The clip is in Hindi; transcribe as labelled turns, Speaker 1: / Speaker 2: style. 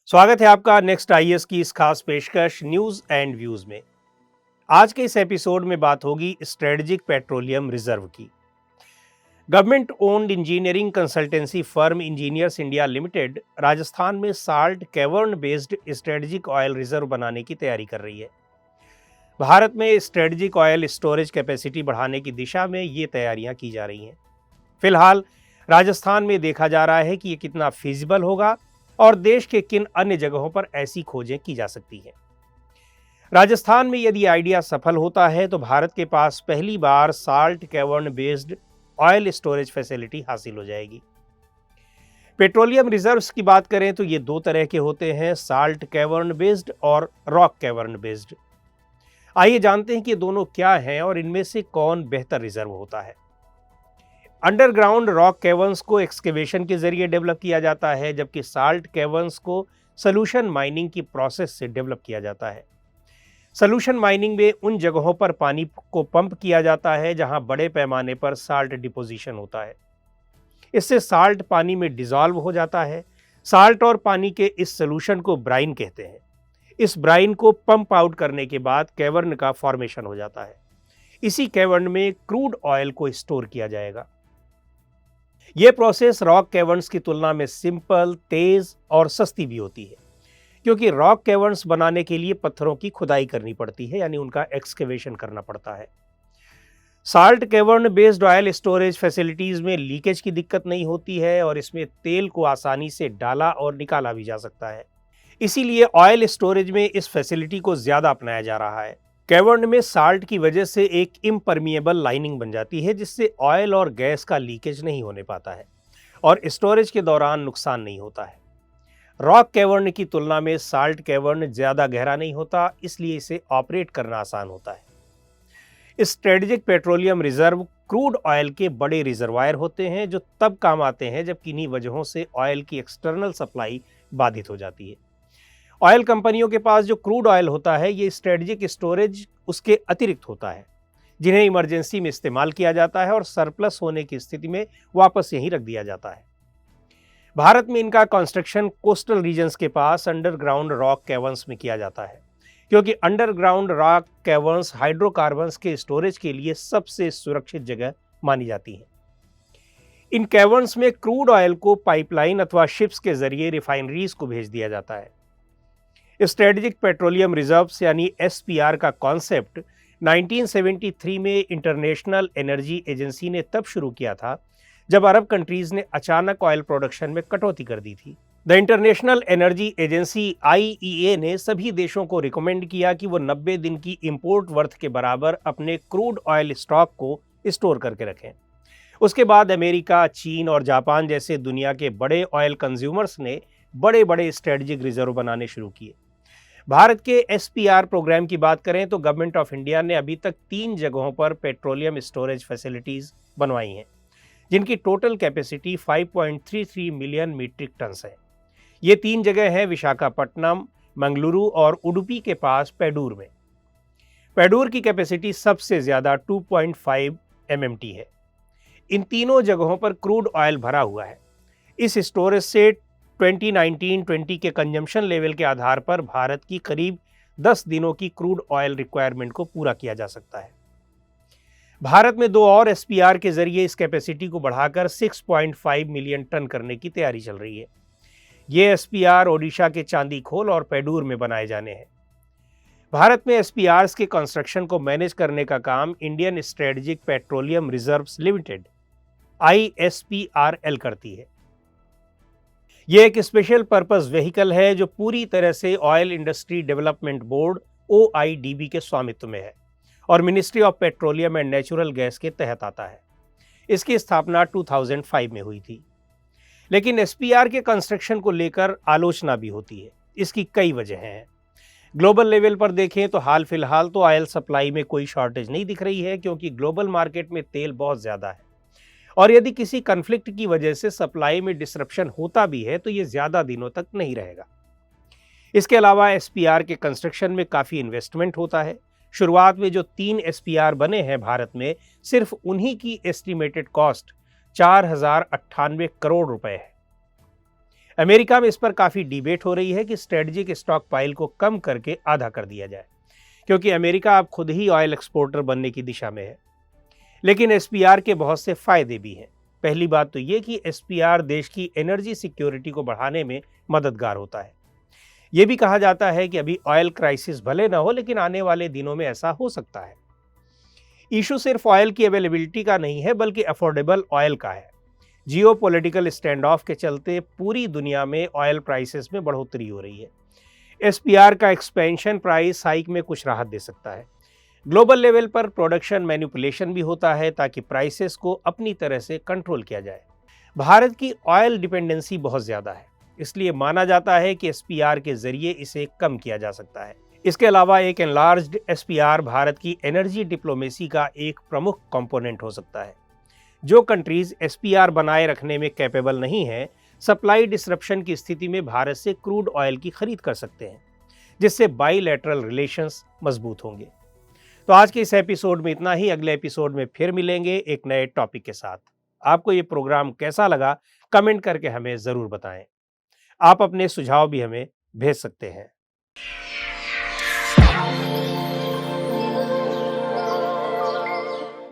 Speaker 1: स्वागत है आपका नेक्स्ट आईएएस की इस खास पेशकश न्यूज एंड व्यूज में। आज के इस एपिसोड में बात होगी स्ट्रेटेजिक पेट्रोलियम रिजर्व की। Government owned engineering consultancy firm engineers India limited Rajasthan में salt cavern based strategic oil reserve बनाने की तैयारी कर रही है। भारत में स्ट्रेटेजिक ऑयल स्टोरेज कैपेसिटी बढ़ाने की दिशा में ये तैयारियां की जा रही हैं। फिलहाल राजस्थान में देखा जा रहा है कि ये कितना फिजिबल होगा और देश के किन अन्य जगहों पर ऐसी खोजें की जा सकती हैं। राजस्थान में यदि आइडिया सफल होता है तो भारत के पास पहली बार salt cavern based oil storage facility हासिल हो जाएगी। पेट्रोलियम रिजर्व्स की बात करें तो ये दो तरह के होते हैं, साल्ट कैवर्न बेस्ड और रॉक कैवर्न बेस्ड। आइए जानते हैं कि ये दोनों क्या हैं और इनमें से कौन बेहतर रिजर्व होता है। अंडरग्राउंड रॉक कैवर्न्स को एक्सकेवेशन के जरिए डेवलप किया जाता है, जबकि साल्ट कैवर्न्स को सॉल्यूशन माइनिंग की प्रोसेस से डेवलप किया जाता है। सॉल्यूशन माइनिंग में उन जगहों पर पानी को पंप किया जाता है जहां बड़े पैमाने पर साल्ट डिपोजिशन होता है। इससे साल्ट पानी में डिसॉल्व हो जाता है। साल्ट और पानी के इस सॉल्यूशन को ब्राइन कहते हैं। इस ब्राइन को पंप आउट करने के बाद कैवर्न का फॉर्मेशन हो जाता है। इसी कैवर्न में क्रूड ऑयल को स्टोर किया जाएगा। यह प्रोसेस रॉक कैवर्न्स की तुलना में सिंपल, तेज और सस्ती भी होती है, क्योंकि रॉक कैवर्न्स बनाने के लिए पत्थरों की खुदाई करनी पड़ती है, यानी उनका एक्सकेवेशन करना पड़ता है। Salt cavern based oil storage facilities में लीकेज की दिक्कत नहीं होती है और इसमें तेल को आसानी से डाला और निकाला भी जा सकता है। इसीलिए ऑयल स्टोरेज में इस फैसिलिटी को ज्यादा अपनाया जा रहा है। कैवर्न में साल्ट की वजह से एक इम्परमिएबल लाइनिंग बन जाती है, जिससे ऑयल और गैस का लीकेज नहीं होने पाता है और स्टोरेज के दौरान नुकसान नहीं होता है। रॉक कैवर्न की तुलना में साल्ट कैवर्न ज्यादा गहरा नहीं होता, इसलिए इसे ऑपरेट करना आसान होता है। Strategic petroleum reserve crude oil के बड़े रिजर्वायर होते हैं जो तब काम आते हैं जब किन्हीं वजहों से ऑयल की एक्सटर्नल सप्लाई बाधित हो जाती है। ऑयल कंपनियों के पास जो क्रूड ऑयल होता है, ये स्ट्रेटेजिक स्टोरेज उसके अतिरिक्त होता है, जिन्हें इमरजेंसी में इस्तेमाल किया जाता है और सरप्लस होने की स्थिति में वापस यहीं रख दिया जाता है। भारत में इनका कंस्ट्रक्शन कोस्टल रीजन्स के पास अंडरग्राउंड रॉक कैवर्न्स में किया जाता है, क्योंकि अंडरग्राउंड रॉक कैवर्न्स हाइड्रोकार्बन्स के स्टोरेज के लिए सबसे सुरक्षित जगह मानी जाती है। इन कैवर्न्स में क्रूड ऑयल को पाइपलाइन अथवा शिप्स के जरिए रिफाइनरीज को भेज दिया जाता है। स्ट्रेटेजिक पेट्रोलियम रिजर्व्स यानी एसपीआर का कॉन्सेप्ट 1973 में इंटरनेशनल एनर्जी एजेंसी ने तब शुरू किया था जब अरब कंट्रीज ने अचानक ऑयल प्रोडक्शन में कटौती कर दी थी। The international energy agency IEA ने सभी देशों को रिकमेंड किया कि वो 90 दिन की इंपोर्ट वर्थ के बराबर अपने क्रूड ऑयल स्टॉक को स्टोर करके रखें। उसके बाद अमेरिका, चीन और जापान जैसे दुनिया के बड़े ऑयल कंज्यूमर्स ने बड़े बड़े स्ट्रेटेजिक रिजर्व बनाने शुरू किए। भारत के एसपीआर प्रोग्राम की बात करें तो गवर्नमेंट ऑफ इंडिया ने अभी तक 3 जगहों पर पेट्रोलियम स्टोरेज फैसिलिटीज बनवाई हैं, जिनकी total capacity 5.33 million metric ton है। ये 3 जगह हैं विशाखापट्टनम, मंगलुरु और उडुपी के पास पेडूर में। पेडूर की कैपेसिटी सबसे ज्यादा 2.5 MMT है। इन तीनों जगहों पर क्रूड ऑयल भरा हुआ है। इस स्टोरेज से 2019-20 के कंजम्पशन लेवल के आधार पर भारत की करीब 10 दिनों की क्रूड ऑयल रिक्वायरमेंट को पूरा किया जा सकता है। भारत में 2 और एसपीआर के जरिए इस कैपेसिटी को बढ़ाकर 6.5 मिलियन टन करने की तैयारी चल रही है। ये एसपीआर ओडिशा के चांदीखोल और पेडूर में बनाए जाने हैं। भारत में एसपीआर्स के कंस्ट्रक्शन को मैनेज करने का काम Indian strategic petroleum reserves limited ISPRL करती है। यह एक स्पेशल पर्पस व्हीकल है जो पूरी तरह से oil industry development board OIDB के स्वामित्व में है और ministry of petroleum and natural gas के तहत आता है। इसकी स्थापना 2005 में हुई थी। लेकिन एसपीआर के कंस्ट्रक्शन को लेकर आलोचना भी होती है। इसकी कई वजहें हैं। ग्लोबल लेवल पर देखें तो हाल फिलहाल तो ऑयल सप्लाई में कोई शॉर्टेज नहीं दिख रही है, क्योंकि ग्लोबल मार्केट में तेल बहुत ज़्यादा है और यदि किसी कन्फ्लिक्ट की वजह से सप्लाई में डिसरप्शन होता भी है तो ये ज़्यादा दिनों तक नहीं रहेगा। इसके अलावा एसपीआर के कंस्ट्रक्शन में काफ़ी इन्वेस्टमेंट होता है। शुरुआत में जो 3 एसपीआर बने हैं भारत में, सिर्फ उन्हीं की एस्टिमेटेड कॉस्ट 4098 करोड़ रुपए है। अमेरिका में इस पर काफ़ी डिबेट हो रही है कि स्ट्रेटजिक स्टॉक पाइल को कम करके आधा कर दिया जाए, क्योंकि अमेरिका अब खुद ही ऑयल एक्सपोर्टर बनने की दिशा में है। लेकिन एसपीआर के बहुत से फायदे भी हैं। पहली बात तो ये कि एसपीआर देश की एनर्जी सिक्योरिटी को बढ़ाने में मददगार होता है। ये भी कहा जाता है कि अभी ऑयल क्राइसिस भले ना हो, लेकिन आने वाले दिनों में ऐसा हो सकता है। इशू सिर्फ ऑयल की अवेलेबिलिटी का नहीं है, बल्कि अफोर्डेबल ऑयल का है। जियोपॉलिटिकल स्टैंड ऑफ के चलते पूरी दुनिया में ऑयल प्राइसेस में बढ़ोतरी हो रही है। एसपीआर का एक्सपेंशन प्राइस हाइक में कुछ राहत दे सकता है। ग्लोबल लेवल पर प्रोडक्शन मैनिपुलेशन भी होता है ताकि प्राइसेस को अपनी तरह से कंट्रोल किया जाए। भारत की ऑयल डिपेंडेंसी बहुत ज़्यादा है, इसलिए माना जाता है कि एसपीआर के जरिए इसे कम किया जा सकता है। इसके अलावा एक एनलार्ज्ड एसपीआर भारत की एनर्जी डिप्लोमेसी का एक प्रमुख कंपोनेंट हो सकता है। जो कंट्रीज एसपीआर बनाए रखने में कैपेबल नहीं है, सप्लाई डिसरप्शन की स्थिति में भारत से क्रूड ऑयल की खरीद कर सकते हैं, जिससे बाईलैटरल रिलेशंस मजबूत होंगे। तो आज के इस एपिसोड में इतना ही। अगले एपिसोड में फिर मिलेंगे एक नए टॉपिक के साथ। आपको ये प्रोग्राम कैसा लगा, कमेंट करके हमें ज़रूर बताएं। आप अपने सुझाव भी हमें भेज सकते हैं।